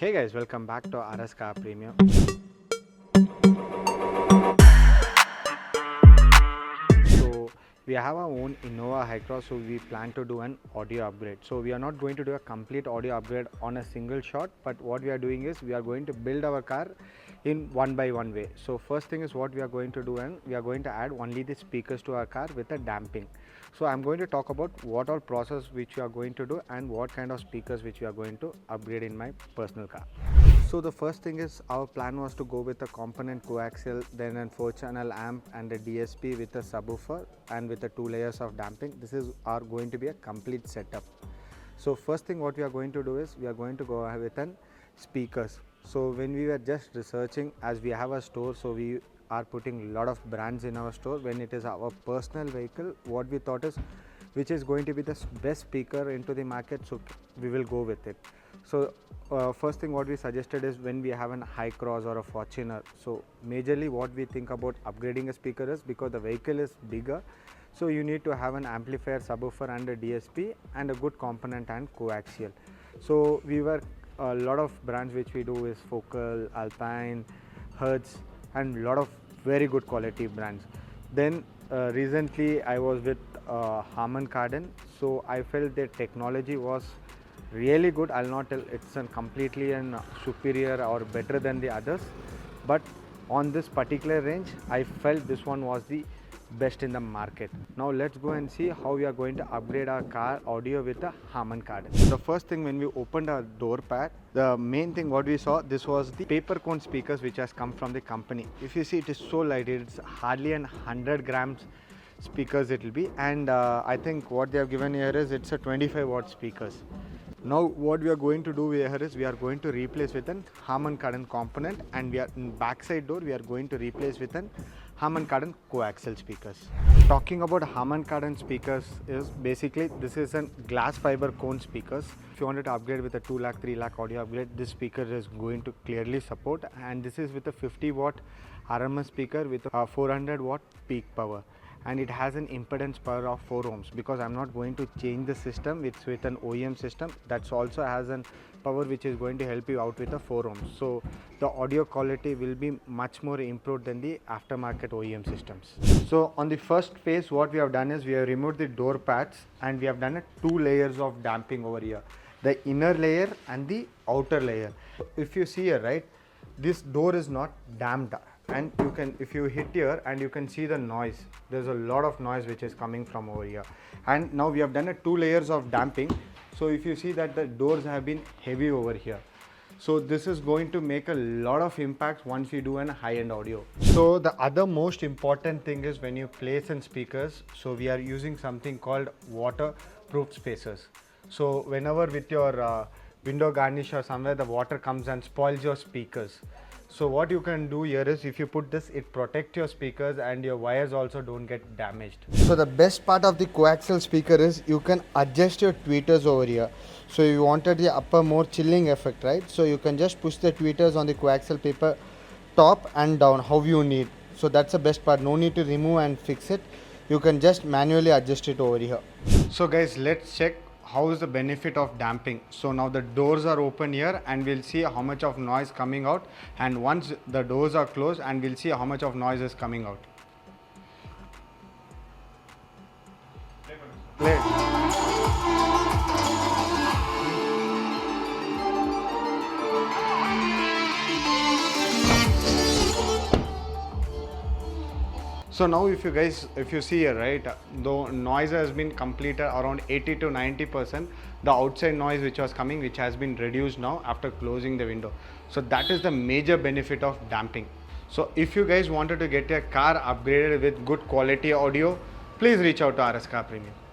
Hey guys, welcome back to RSCARPREMIUM. So we have our own Innova Hycross, so we plan to do an audio upgrade. So we are not going to do a complete audio upgrade on a single shot, but what we are doing is we are going to build our car in one by one way. So first thing is what we are going to do, and we are going to add only the speakers to our car with a damping. So I'm going to talk about what all process which we are going to do and what kind of speakers which we are going to upgrade in my personal car. So the first thing is our plan was to go with a component coaxial, then a 4-channel amp and a DSP with a subwoofer and with the 2 layers of damping. This is going to be a complete setup. So first thing what we are going to do is we are going to go ahead with an speakers. So when we were just researching, as we have a store, so we are putting a lot of brands in our store. When it is our personal vehicle, what we thought is which is going to be the best speaker into the market, so we will go with it. So first thing what we suggested is when we have an Hycross or a Fortuner, so majorly what we think about upgrading a speaker is because the vehicle is bigger, so you need to have an amplifier, subwoofer and a DSP and a good component and coaxial. So we were a lot of brands which we do is Focal, Alpine, Hertz and a lot of very good quality brands. Then recently I was with Harman Kardon, so I felt their technology was really good. I'll not tell it's completely superior or better than the others, but on this particular range I felt this one was the best in the market. Now let's go and see how we are going to upgrade our car audio with a Harman Kardon. The first thing when we opened our door pad, the main thing what we saw, this was the paper cone speakers which has come from the company. If you see, it is so light, it's hardly 100 grams speakers it will be, and I think what they have given here is it's a 25 watt speakers. Now what we are going to do here is we are going to replace with an Harman Kardon component, and we are in backside door we are going to replace with an Harman Kardon coaxial speakers. Talking about Harman Kardon speakers is basically this is a glass fiber cone speakers. If you wanted to upgrade with a 2 lakh 3 lakh audio upgrade, this speaker is going to clearly support, and this is with a 50 watt RMS speaker with a 400 watt peak power, and it has an impedance power of 4 ohms because I'm not going to change the system. It's with an OEM system that also has an power which is going to help you out with a 4 ohms. So the audio quality will be much more improved than the aftermarket OEM systems. So on the first phase what we have done is we have removed the door pads and we have done a 2 layers of damping over here, the inner layer and the outer layer. If you see here, right, this door is not damped, and you can, if you hit here and you can see the noise, there's a lot of noise which is coming from over here. And now we have done a 2 layers of damping, so if you see that the doors have been heavy over here, so this is going to make a lot of impact once you do an high-end audio. So the other most important thing is when you place in speakers, so we are using something called waterproof spacers. So whenever with your window garnish or somewhere the water comes and spoils your speakers, so what you can do here is if you put this, it protects your speakers and your wires also don't get damaged. So the best part of the coaxial speaker is you can adjust your tweeters over here. So you wanted the upper more chilling effect, right? So you can just push the tweeters on the coaxial paper top and down how you need. So that's the best part. No need to remove and fix it. You can just manually adjust it over here. So guys, let's check how is the benefit of damping. So now the doors are open here and we'll see how much of noise coming out, and once the doors are closed and we'll see how much of noise is coming out. Play. So now if you see here, right, the noise has been completed around 80 to 90%. The outside noise which was coming, which has been reduced now after closing the window. So that is the major benefit of damping. So if you guys wanted to get your car upgraded with good quality audio, please reach out to RSCARPREMIUM.